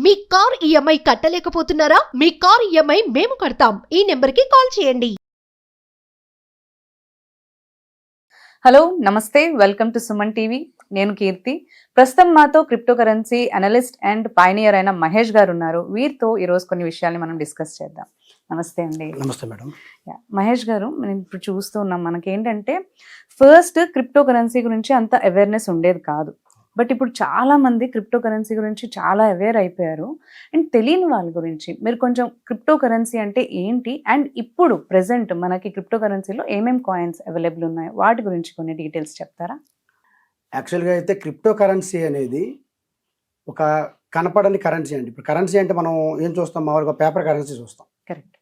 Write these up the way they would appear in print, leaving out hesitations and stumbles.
మీ car EMI కట్టలేకపోతున్నారా? మీ car EMI మేము కడతాం. ఈ నెంబర్కి కాల్ చేయండి. హలో నమస్తే, వెల్కమ్ టు సుమన్ టీవీ. నేను కీర్తి. ప్రస్తుతం మాతో crypto currency analyst and pioneer అయిన మహేష్ గారు ఉన్నారు. వీరితో ఈరోజు కొన్ని విషయాల్ని మనం డిస్కస్ చేద్దాం. నమస్తే అండి. నమస్తే మేడం. మహేష్ గారు, మనం ఇప్పుడు చూస్తూ ఉన్నాం, మనకేంటంటే ఫస్ట్ క్రిప్టో కరెన్సీ గురించి అంత అవేర్నెస్ ఉండేది కాదు. బట్ ఇప్పుడు చాలా మంది క్రిప్టో కరెన్సీ గురించి చాలా అవేర్ అయిపోయారు. అండ్ తెలియని వాళ్ళ గురించి మీరు కొంచెం క్రిప్టో కరెన్సీ అంటే ఏంటి, అండ్ ఇప్పుడు ప్రెసెంట్ మనకి క్రిప్టో కరెన్సీలో ఏమేమి కాయిన్స్ అవైలబుల్ ఉన్నాయో వాటి గురించి కొన్ని డీటెయిల్స్ చెప్తారా? యాక్చువల్గా అయితే క్రిప్టో కరెన్సీ అనేది ఒక కనపడని కరెన్సీ అండి. ఇప్పుడు కరెన్సీ అంటే మనం ఏం చూస్తాం, మామూలుగా పేపర్ కరెన్సీ చూస్తాం. కరెక్ట్.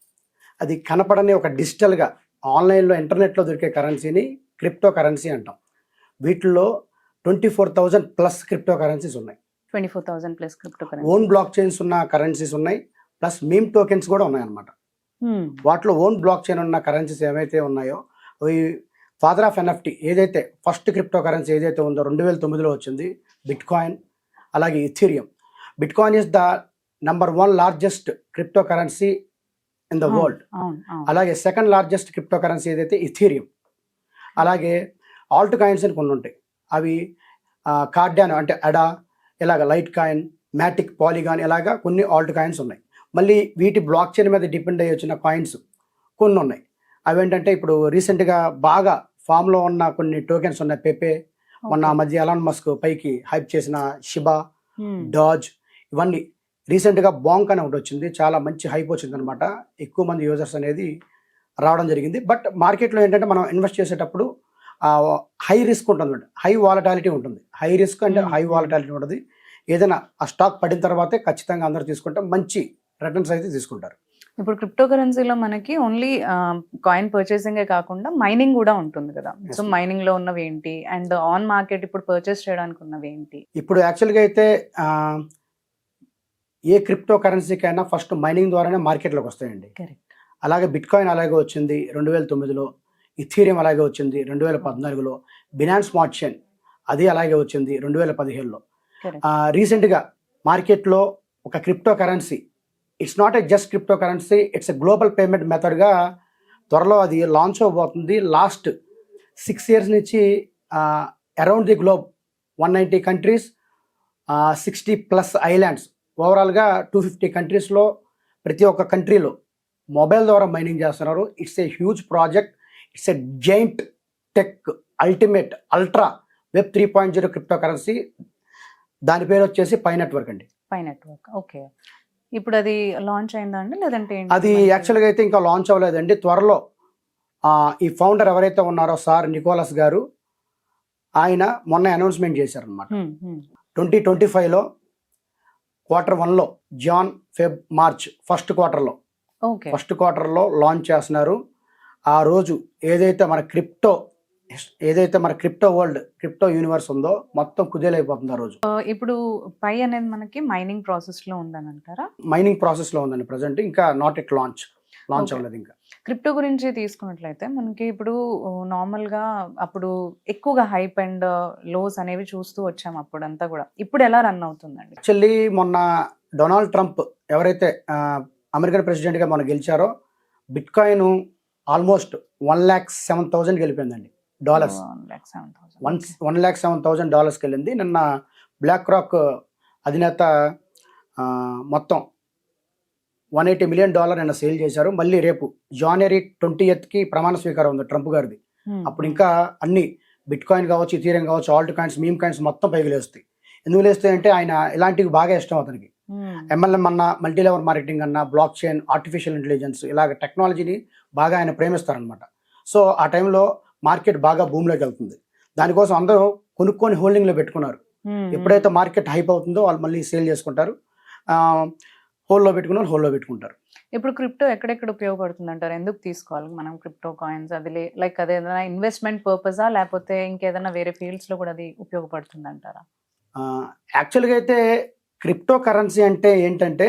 అది కనపడని ఒక డిజిటల్గా ఆన్లైన్లో ఇంటర్నెట్లో దొరికే కరెన్సీని క్రిప్టో కరెన్సీ అంటాం. వీటిల్లో 24,000 ప్లస్ క్రిప్టో కరెన్సీస్ ఉన్నాయి. 24,000 plus cryptocurrency. Own blockchains ఉన్న కరెన్సీస్ ఉన్నాయి, ప్లస్ మీమ్ టోకెన్స్ కూడా ఉన్నాయన్నమాట. వాటిలో ఓన్ బ్లాక్ చైన్ ఉన్న కరెన్సీస్ ఏవైతే ఉన్నాయో అవి ఫాదర్ ఆఫ్ ఎన్ఎఫ్టీ ఏదైతే ఫస్ట్ క్రిప్టో కరెన్సీ ఏదైతే ఉందో 2009లో వచ్చింది బిట్ కాయిన్, అలాగే Ethereum. Bitcoin is the #1 largest cryptocurrency in the world. అలాగే సెకండ్ లార్జెస్ట్ క్రిప్టో కరెన్సీ ఏదైతే ఇథీరియం. అలాగే ఆల్ట్ కాయిన్స్ అని కొన్ని ఉంటాయి, అవి కార్డానో అంటే అడా, ఇలాగ లైట్ కాయిన్, మ్యాటిక్, పాలిగాన్, ఇలాగా కొన్ని ఆల్ట్ కాయిన్స్ ఉన్నాయి. మళ్ళీ వీటి బ్లాక్ చైన్ మీద డిపెండ్ అయ్యి వచ్చిన కాయిన్స్ కొన్ని ఉన్నాయి. అవేంటంటే ఇప్పుడు రీసెంట్గా బాగా ఫామ్లో ఉన్న కొన్ని టోకెన్స్ ఉన్నాయి. పెపే, మొన్న మధ్య ఎలాన్ మస్క్ పైకి హైప్ చేసిన షిబా, డాజ్, ఇవన్నీ రీసెంట్గా బాంక్ అని ఒకటి వచ్చింది, చాలా మంచి హైప్ వచ్చింది అనమాట. ఎక్కువ మంది యూజర్స్ అనేది రావడం జరిగింది. బట్ మార్కెట్లో ఏంటంటే మనం ఇన్వెస్ట్ చేసేటప్పుడు హై రిస్క్ ఉంటుంది, హై వాలటాలిటీ ఉంటుంది. హై రిస్క్ అంటే హై వాలటాలిటీ ఉంటుంది. ఏదైనా ఆ స్టాక్ పడిన తర్వాతే ఖచ్చితంగా అందరూ తీసుకుంటే మంచి రిటర్న్స్ అయితే తీసుకుంటారు. ఇప్పుడు క్రిప్టో కరెన్సీలో మనకి ఓన్లీ కాయిన్ పర్చేసింగే కాకుండా మైనింగ్ కూడా ఉంటుంది కదా. సో మైనింగ్ లో ఉన్నవి ఏంటి, అండ్ ఆన్ మార్కెట్ ఇప్పుడు పర్చేస్ చేయడానికి ఉన్నవి ఏంటి? ఇప్పుడు యాక్చువల్గా అయితే ఏ క్రిప్టో కరెన్సీకైనా ఫస్ట్ మైనింగ్ ద్వారానే మార్కెట్లోకి వస్తాయండి. అలాగే బిట్ కాయిన్ అలాగే వచ్చింది 2009లో, ఇథీరియం అలాగే వచ్చింది 2014లో, బినాన్స్ స్మార్ట్ చైన్ అది అలాగే వచ్చింది 2015లో. రీసెంట్గా మార్కెట్లో ఒక crypto currency, it's not a just crypto currency, it's a global payment మెథడ్గా త్వరలో అది లాంచ్ అవబోతుంది. లాస్ట్ 6 years నుంచి around the globe 190 countries, 60+ islands, ఓవరాల్గా 250 కంట్రీస్లో ప్రతి ఒక్క కంట్రీలో మొబైల్ ద్వారా మైనింగ్ చేస్తున్నారు. It's a huge project. It's a giant tech ultimate ultra web 3.0 crypto currency. దాని పేరు వచ్చేసి పై నెట్వర్క్ అండి. Pi network. ఓకే. ఇప్పుడు అది లాంచ్ అయిందా అండి, లేదంటే అది యాక్చువల్గా అయితే ఇంకా లాంచ్ అవ్వలేదండి. త్వరలో ఈ ఫౌండర్ ఎవరైతే ఉన్నారో సార్ నికోలస్ గారు, ఆయన మొన్న అనౌన్స్మెంట్ చేశారనమాట. 2025లో Q1లో జాన్, ఫెబ్, మార్చ్ ఫస్ట్ క్వార్టర్లో లాంచ్ చేస్తున్నారు. ఆ రోజు ఏదైతే మన క్రిప్టో వరల్డ్, క్రిప్టో యూనివర్స్ ఉందో మొత్తం కుదేలైపోతుంది ఆ రోజు. ఇప్పుడు పై అనేది మనకి మైనింగ్ ప్రాసెస్ లో ఉందని అంటారా? మైనింగ్ ప్రాసెస్ లో ఉందండి ప్రజెంట్, ఇంకా నాట్ ఎట్ లాంచ్ అవ్వలేదు ఇంకా. క్రిప్టో గురించి తీసుకున్నట్లయితే మనకి ఇప్పుడు నార్మల్ గా అప్పుడు ఎక్కువగా హైప్ అండ్ లోస్ అనేవి చూస్తూ వచ్చాము అప్పుడంతా కూడా. ఇప్పుడు ఎలా రన్ అవుతుందండి? యాక్చువల్లీ మొన్న డొనాల్డ్ ట్రంప్ ఎవరైతే అమెరికన్ ప్రెసిడెంట్ గా మొన్న గెలిచారో, బిట్ కాయిన్ ఆల్మోస్ట్ $107,000 వెళ్ళిపోయిందండి. $107,000 వెళ్ళింది. నిన్న బ్లాక్ రాక్ అధినేత మొత్తం $180 million నిన్న సేల్ చేశారు. మళ్ళీ రేపు January 20th ప్రమాణ స్వీకారం ఉంది ట్రంప్ గారిది. అప్పుడు ఇంకా అన్ని బిట్ కాయిన్ కావచ్చు, ఇథీరియం కావచ్చు, ఆల్ట్ కాయిన్స్, మీమ్ కాయిన్స్ మొత్తం పైకి లేస్తాయి. ఎందుకు లేస్తాయి అంటే ఆయన ఇలాంటివి బాగా ఇష్టం అతనికి. MLM అన్నా, మల్టీ లెవెల్ మార్కెటింగ్ అన్నా, బ్లాక్ చైన్, ఆర్టిఫిషియల్ ఇంటెలిజెన్స్, ఇలాగ టెక్నాలజీని బాగా ఆయన ప్రేమిస్తారనమాట. సో ఆ టైంలో మార్కెట్ బాగా భూమిలోకి వెళ్తుంది. దానికోసం అందరూ కొనుక్కొని హోల్డింగ్లో పెట్టుకున్నారు. ఎప్పుడైతే మార్కెట్ హైప్ అవుతుందో వాళ్ళు మళ్ళీ సేల్ చేసుకుంటారు. హోల్లో పెట్టుకుంటారు. ఇప్పుడు క్రిప్టో ఎక్కడెక్కడ ఉపయోగపడుతుంది అంటారు? ఎందుకు తీసుకోవాలి మనం క్రిప్టో కాయిన్స్? అది లైక్ అదేదైనా ఇన్వెస్ట్మెంట్ పర్పసా, లేకపోతే ఇంకేదైనా వేరే ఫీల్డ్స్ లో కూడా అది ఉపయోగపడుతుంది అంటారా? యాక్చువల్గా అయితే క్రిప్టో కరెన్సీ అంటే ఏంటంటే,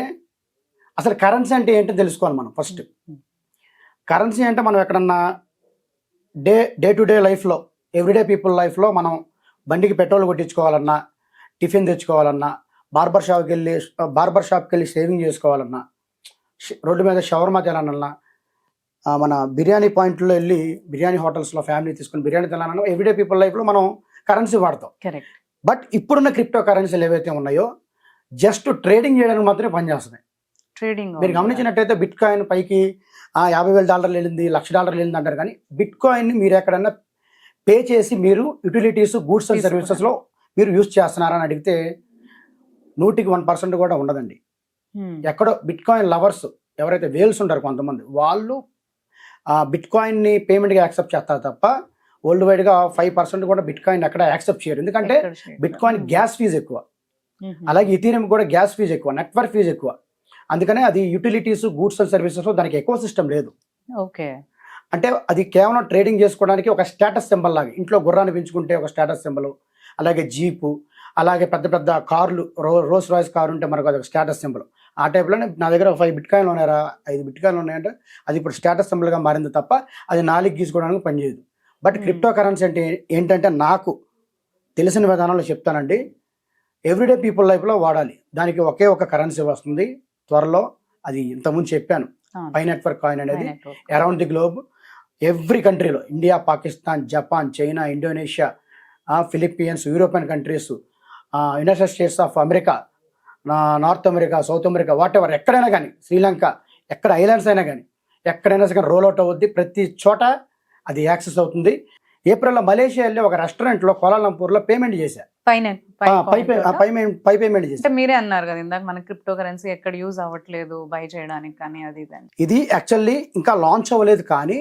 అసలు కరెన్సీ అంటే ఏంటో తెలుసుకోవాలి మనం ఫస్ట్. కరెన్సీ అంటే మనం ఎక్కడన్నా డే టు డే లైఫ్లో, ఎవ్రీడే పీపుల్ లైఫ్లో మనం బండికి పెట్రోల్ కొట్టించుకోవాలన్నా, టిఫిన్ తెచ్చుకోవాలన్నా, బార్బర్ షాప్కి వెళ్ళి షేవింగ్ చేసుకోవాలన్నా, రోడ్డు మీద షవర్మా తినాలన్నా, మన బిర్యానీ పాయింట్లో వెళ్ళి బిర్యానీ హోటల్స్లో ఫ్యామిలీ తీసుకుని బిర్యానీ తినాలన్నా ఎవ్రీడే పీపుల్ లైఫ్లో మనం కరెన్సీ వాడతాం. కరెక్ట్. బట్ ఇప్పుడున్న క్రిప్టో కరెన్సీలు ఏవైతే ఉన్నాయో జస్ట్ ట్రేడింగ్ చేయడానికి మాత్రమే పనిచేస్తున్నాయి. ట్రేడింగ్ మీరు గమనించినట్టయితే బిట్ కాయిన్ పైకి $50,000 వెళ్ళింది, $1,00,000 వెళ్ళింది అంటారు. కానీ బిట్ కాయిన్ని మీరు ఎక్కడన్నా పే చేసి మీరు యూటిలిటీస్, గూడ్స్ అండ్ సర్వీసెస్లో మీరు యూజ్ చేస్తున్నారని అడిగితే 100% కూడా ఉండదండి. ఎక్కడో బిట్ కాయిన్ లవర్స్ ఎవరైతే వేల్స్ ఉంటారో కొంతమంది, వాళ్ళు బిట్ కాయిన్ని పేమెంట్గా యాక్సెప్ట్ చేస్తారు తప్ప వరల్డ్ వైడ్గా 5% కూడా బిట్ కాయిన్ అక్కడ యాక్సెప్ట్ చేయరు. ఎందుకంటే బిట్ కాయిన్ గ్యాస్ ఫీజు ఎక్కువ, అలాగే ఇథీరియం కూడా గ్యాస్ ఫీజు ఎక్కువ, నెట్వర్క్ ఫీజు ఎక్కువ. అందుకనే అది యూటిలిటీస్, గూడ్స్ అండ్ సర్వీసెస్లో దానికి ఎకో సిస్టమ్ లేదు. ఓకే. అంటే అది కేవలం ట్రేడింగ్ చేసుకోవడానికి ఒక స్టేటస్ సింబల్ లాగా. ఇంట్లో గుర్రాన్ని పెంచుకుంటే ఒక స్టేటస్ సింబల్, అలాగే జీపు, అలాగే పెద్ద పెద్ద కార్లు, రోల్స్ రాయ్స్ కారు ఉంటే మనకు అది ఒక స్టేటస్ సింబల్. ఆ టైప్లోనే నా దగ్గర 5 బిట్ కాయిన్లు ఉన్నాయా, 5 బిట్ కాయిన్లు ఉన్నాయంటే అది ఇప్పుడు స్టేటస్ సింబల్గా మారింది తప్ప అది నాలుగు గీసుకోవడానికి పనిచేయదు. బట్ క్రిప్టో కరెన్సీ అంటే ఏంటంటే నాకు తెలిసిన విధానంలో చెప్తానండి. ఎవ్రీడే పీపుల్ లైఫ్లో వాడాలి. దానికి ఒకే ఒక కరెన్సీ వస్తుంది త్వరలో. అది ఇంతకుముందు చెప్పాను, పై నెట్వర్క్ కాయిన్ అనేది అరౌండ్ ది గ్లోబ్ ఎవ్రీ కంట్రీలో, India, Pakistan, Japan, China, Indonesia, Philippines, European countries, United states of America, north America, south America, what ever, ఎక్కడైనా కానీ, శ్రీలంక, ఎక్కడ ఐలాండ్స్ అయినా కానీ, ఎక్కడైనా సరే రోల్ అవుట్ అవుద్ది. ప్రతి చోట అది యాక్సెస్ అవుతుంది. ఏప్రిల్లో మలేషియా వెళ్ళి ఒక రెస్టారెంట్లో కోలాలంపూర్లో పేమెంట్ చేశారు. పై పేమెంట్ చేశారు. మీరే అన్నారు కదా ఇందాక మన క్రిప్టో కరెన్సీ ఎక్కడ యూజ్ అవ్వట్లేదు బై చేయడానికి కానీ అది ఇది యాక్చువల్లీ ఇంకా లాంచ్ అవ్వలేదు, కానీ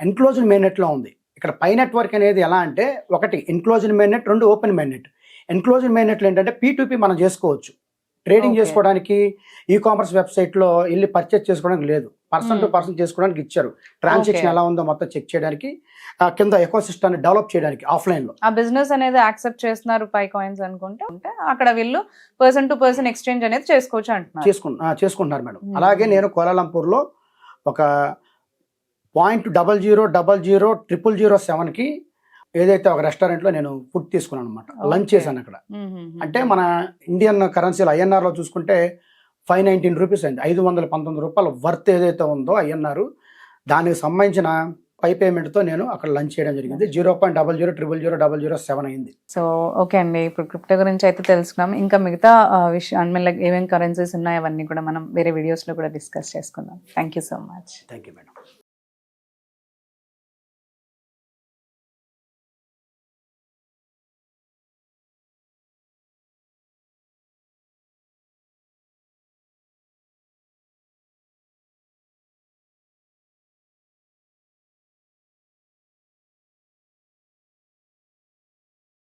ఎన్క్లోజ్డ్ మెయిన్ లో ఉంది. ఇక్కడ పై నెట్వర్క్ అనేది ఎలా అంటే, ఒకటి enclosed main net, 2 open main net. Enclosed main నెట్లు ఏంటంటే P2P మనం చేసుకోవచ్చు. ట్రేడింగ్ చేసుకోవడానికి ఈ కామర్స్ వెబ్సైట్లో వెళ్ళి పర్చేస్ చేసుకోవడానికి లేదు, పర్సన్ టు పర్సన్ చేసుకోవడానికి ఇచ్చారు. ట్రాన్సాక్షన్ ఎలా ఉందో మొత్తం చెక్ చేయడానికి, కింద ఎకో సిస్టమ్ డెవలప్ చేయడానికి ఆఫ్లైన్ లో. ఆ బిజినెస్ అనేది యాక్సెప్ట్ చేస్తున్నారు పై కాయిన్స్ అనుకుంటే అక్కడ వీళ్ళు పర్సన్ టు పర్సన్ ఎక్స్చేంజ్ అనేది చేసుకోవచ్చు అంటున్నారు. చేసుకుంటున్నారు మేడం. అలాగే నేను కోలాలంపూర్లో ఒక 0.0000007కి ఏదైతే ఒక రెస్టారెంట్లో నేను ఫుడ్ తీసుకున్నాను అనమాట, లంచ్ చేశాను అక్కడ. అంటే మన ఇండియన్ కరెన్సీలో INR లో చూసుకుంటే 519 రూపీస్ అయింది. 519 రూపాయల వర్త్ ఏదైతే ఉందో INR, దానికి సంబంధించిన పై పేమెంట్తో నేను అక్కడ లంచ్ చేయడం జరిగింది. 0.00000007 అయింది. సో ఓకే అండి, ఇప్పుడు క్రిప్టో గురించి అయితే తెలుసుకున్నాం. ఇంకా మిగతా విషయం లైక్ ఏమేమి కరెన్సీస్ ఉన్నాయి అవన్నీ కూడా మనం వేరే వీడియోస్లో కూడా డిస్కస్ చేసుకుందాం. Thank you so much. Thank you madam.